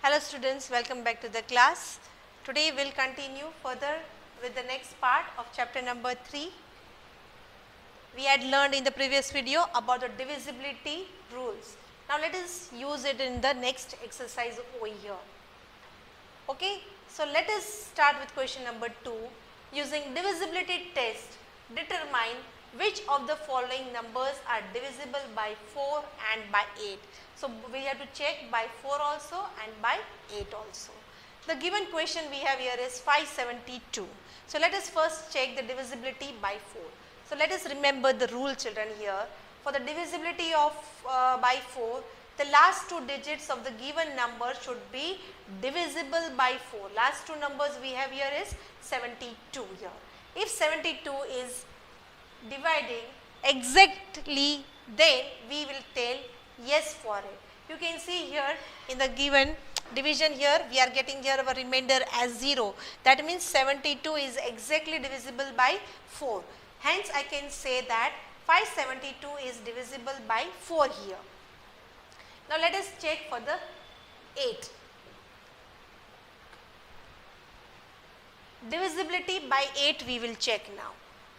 Hello students, welcome back to the class. Today we will continue further with the next part of chapter number 3. We had learned in the previous video about the divisibility rules. Now let us use it in the next exercise over here. Okay, so let us start with question number 2. Using divisibility test, determine which of the following numbers are divisible by 4 and by 8. So we have to check by 4 also and by 8 also. The given question we have here is 572. So let us first check the divisibility by 4. So let us remember the rule, children, here. For the divisibility of by 4, the last two digits of the given number should be divisible by 4. Last two numbers we have here is 72 here. If 72 is dividing exactly, then we will tell yes for it. You can see here in the given division here, we are getting here our remainder as 0. That means 72 is exactly divisible by 4. Hence, I can say that 572 is divisible by 4 here. Now, let us check for the 8. Divisibility by 8 we will check now.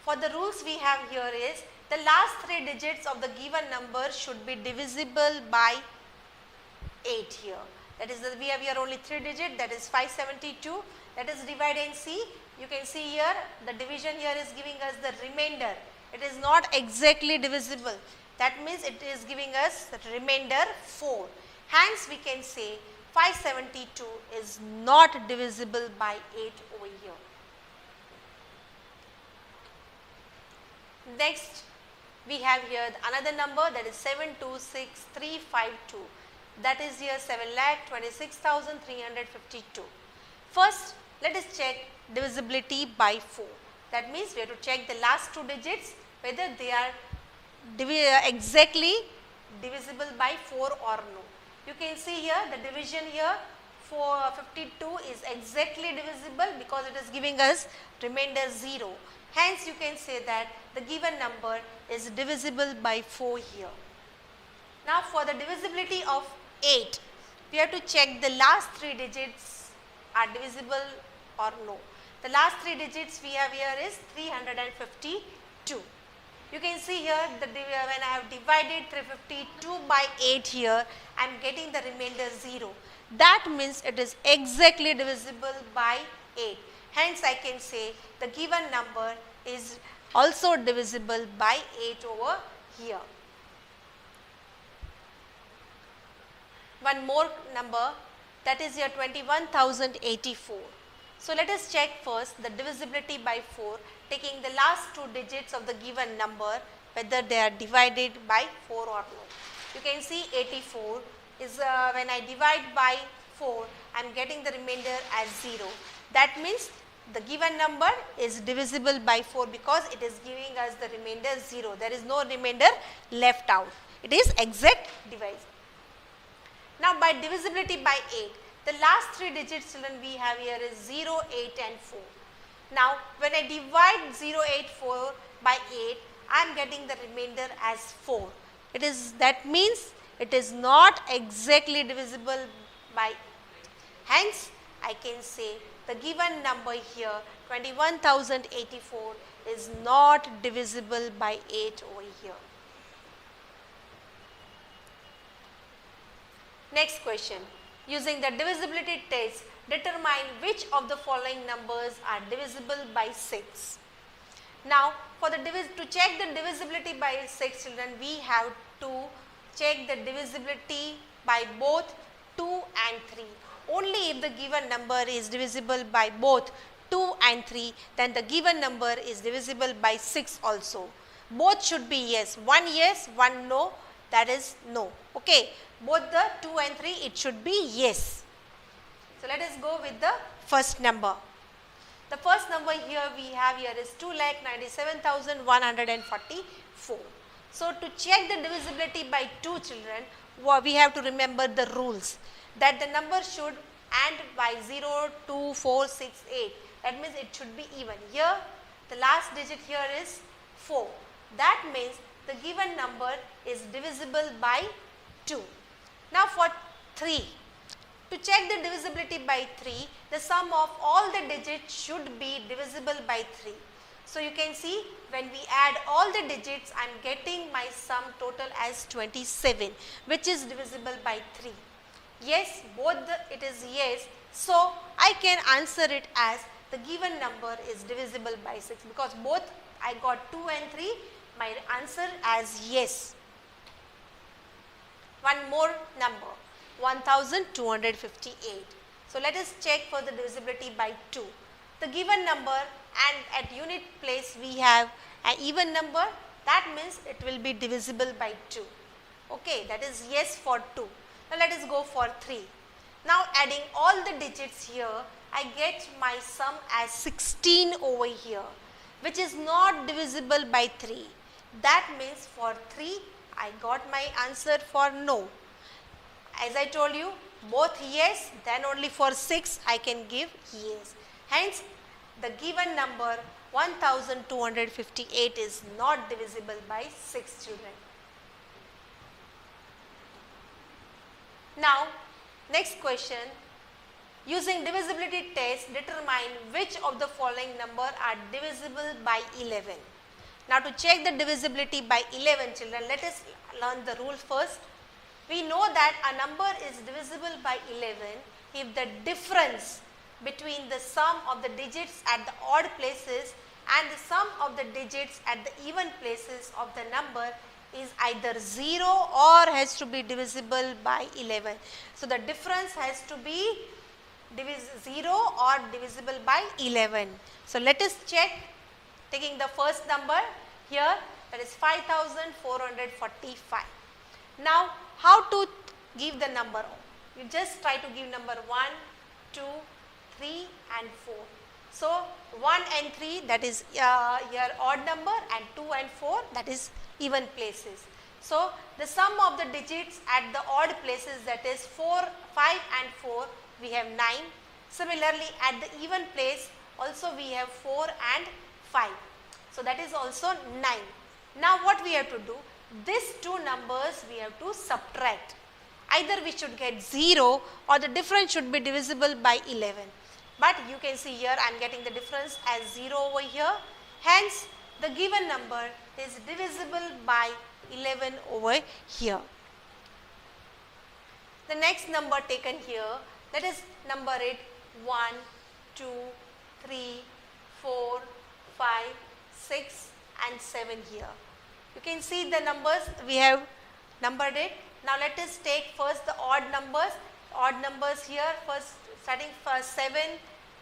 For the rules we have here is the last 3 digits of the given number should be divisible by 8 here. That is, we have here only 3 digits, that is 572. Let us divide and see. You can see here the division here is giving us the remainder. It is not exactly divisible. That means it is giving us the remainder 4. Hence, we can say 572 is not divisible by 8 over here. Next, we have here another number, that is 726352. That is here 7,26,352. First, let us check divisibility by 4. That means we have to check the last two digits whether they are exactly divisible by 4 or no. You can see here the division here for 52 is exactly divisible because it is giving us remainder 0. Hence, you can say that the given number is divisible by 4 here. Now, for the divisibility of 8, we have to check the last 3 digits are divisible or no. The last 3 digits we have here is 352. You can see here that when I have divided 352 by 8 here, I am getting the remainder 0. That means it is exactly divisible by 8. Hence, I can say the given number is also divisible by 8 over here. One more number, that is here 21,084. So let us check first the divisibility by 4, taking the last 2 digits of the given number whether they are divided by 4 or no. You can see 84 is when I divide by 4, I am getting the remainder as 0. That means the given number is divisible by 4 because it is giving us the remainder 0. There is no remainder left out. It is exact divisor. Now, by divisibility by 8, the last 3 digits children we have here is 0, 8 and 4. Now, when I divide 0, 8, 4 by 8, I am getting the remainder as 4. That means it is not exactly divisible by 8. Hence, I can say the given number here 21,084 is not divisible by 8 over here. Next question. Using the divisibility test, determine which of the following numbers are divisible by 6. Now, to check the divisibility by 6 children, we have to check the divisibility by both 2 and 3. Only if the given number is divisible by both 2 and 3, then the given number is divisible by 6 also. Both should be yes, one no, that is no. Okay, both the 2 and 3 it should be yes. So let us go with the first number. The first number here we have here is 2,97,144. So to check the divisibility by 2 children, we have to remember the rules that the number should end by 0, 2, 4, 6, 8. That means it should be even. Here the last digit here is 4. That means the given number is divisible by 2. Now for 3, To check the divisibility by 3, the sum of all the digits should be divisible by 3. So you can see when we add all the digits, I am getting my sum total as 27, which is divisible by 3. Yes, it is yes. So I can answer it as the given number is divisible by 6, because both I got 2 and 3, my answer as yes. One more number, 1258. So let us check for the divisibility by 2. The given number, and at unit place we have an even number, that means it will be divisible by 2. Okay, that is yes for 2. Now let us go for 3. Now adding all the digits here, I get my sum as 16 over here, which is not divisible by 3. That means for 3, I got my answer for no. As I told you, both yes, then only for 6 I can give yes. Hence, the given number 1258 is not divisible by 6, children. Now, next question. Using divisibility test, determine which of the following number are divisible by 11. Now, to check the divisibility by 11, children, let us learn the rule first. We know that a number is divisible by 11 if the difference between the sum of the digits at the odd places and the sum of the digits at the even places of the number is either 0 or has to be divisible by 11. So, the difference has to be 0 or divisible by 11. So, let us check, taking the first number here, that is 5445. Now, how to give the number? You just try to give number 1, 2, 3 and 4. So, 1 and 3, that is your odd number, and 2 and 4, that is even places. So, the sum of the digits at the odd places, that is 4, 5 and 4, we have 9. Similarly, at the even place also we have 4 and 5. So, that is also 9. Now, what we have to do? These two numbers we have to subtract. Either we should get 0 or the difference should be divisible by 11. But you can see here I am getting the difference as 0 over here. Hence, the given number is divisible by 11 over here. The next number taken here, let us number it 1, 2, 3, 4, 5, 6 and 7 here. You can see the numbers we have numbered it. Now let us take first the odd numbers. Odd numbers here, first starting first 7,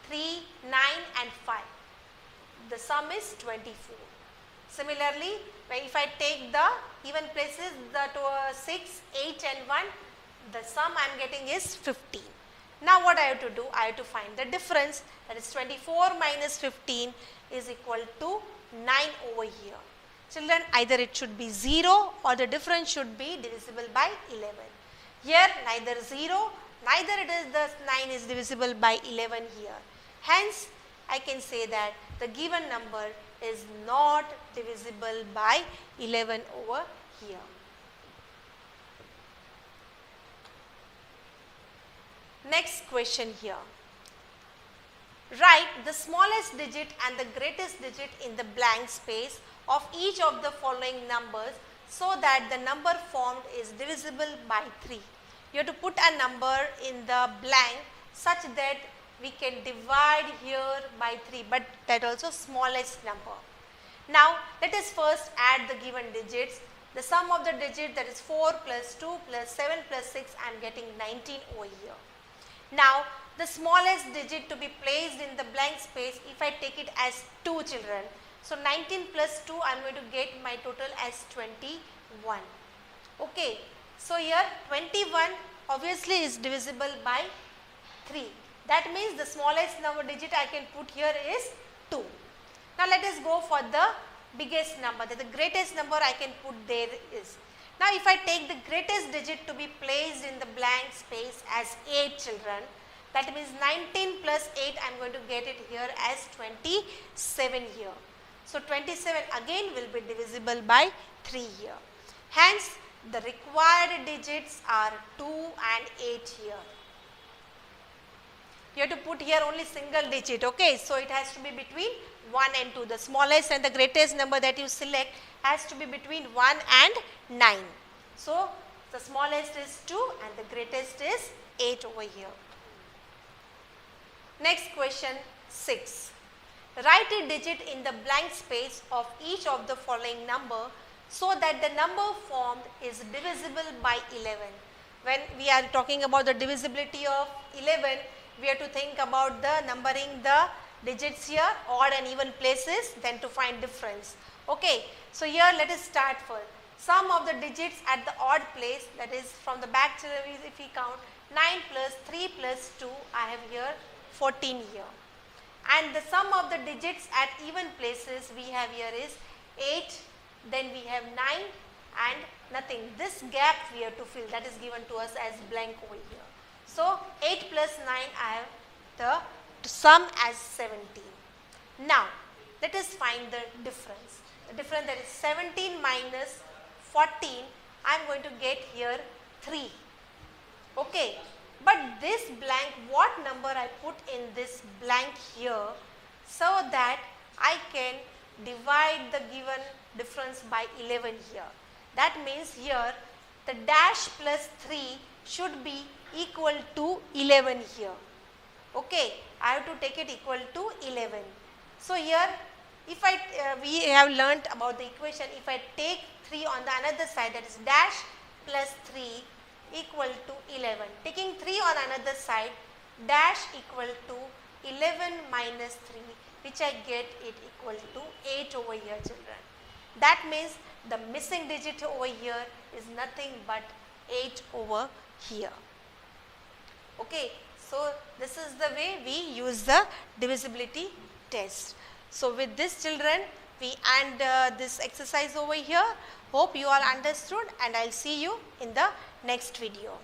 3, 9 and 5. The sum is 24. Similarly, if I take the even places, the 6, 8 and 1, the sum I am getting is 15. Now what I have to do? I have to find the difference, that is 24 minus 15 is equal to 9 over here. Children, either it should be 0 or the difference should be divisible by 11. Here neither 0, neither it is the 9 is divisible by 11 here. Hence, I can say that the given number is not divisible by 11 over here. Next question here. Write the smallest digit and the greatest digit in the blank space of each of the following numbers so that the number formed is divisible by 3. You have to put a number in the blank such that we can divide here by 3, but that also smallest number. Now, let us first add the given digits. The sum of the digit, that is 4 plus 2 plus 7 plus 6, I am getting 19 over here. Now, the smallest digit to be placed in the blank space, if I take it as 2, children. So, 19 plus 2, I am going to get my total as 21. Okay. So, here 21 obviously is divisible by 3. That means the smallest number digit I can put here is 2. Now, let us go for the biggest number, the greatest number I can put there is. Now, if I take the greatest digit to be placed in the blank space as 8, children, that means 19 plus 8 I am going to get it here as 27 here. So, 27 again will be divisible by 3 here. Hence, the required digits are 2 and 8 here. You have to put here only single digit, okay. So it has to be between 1 and 2. The smallest and the greatest number that you select has to be between 1 and 9. So the smallest is 2 and the greatest is 8 over here. Next question 6. Write a digit in the blank space of each of the following number so that the number formed is divisible by 11. When we are talking about the divisibility of 11, we have to think about the numbering the digits here, odd and even places, then to find difference. Okay. So here let us start first. Sum of the digits at the odd place, that is from the back series if we count 9 plus 3 plus 2, I have here 14 here. And the sum of the digits at even places we have here is 8, then we have 9 and nothing. This gap we have to fill, that is given to us as blank over here. So 8 plus 9 I have the sum as 17. Now let us find the difference. The difference, that is 17 minus 14, I am going to get here 3. Okay. But this blank, what number I put in this blank here so that I can divide the given difference by 11 here. That means here the dash plus 3 should be equal to 11 here. Okay, I have to take it equal to 11. So here if we have learnt about the equation, if I take 3 on the another side, that is dash plus 3 equal to 11. Taking 3 on another side, dash equal to 11 minus 3, which I get it equal to 8 over here, children. That means the missing digit over here is nothing but 8 over here. Okay. So this is the way we use the divisibility test. So with this, children, we end this exercise over here. Hope you all understood, and I will see you in the next video.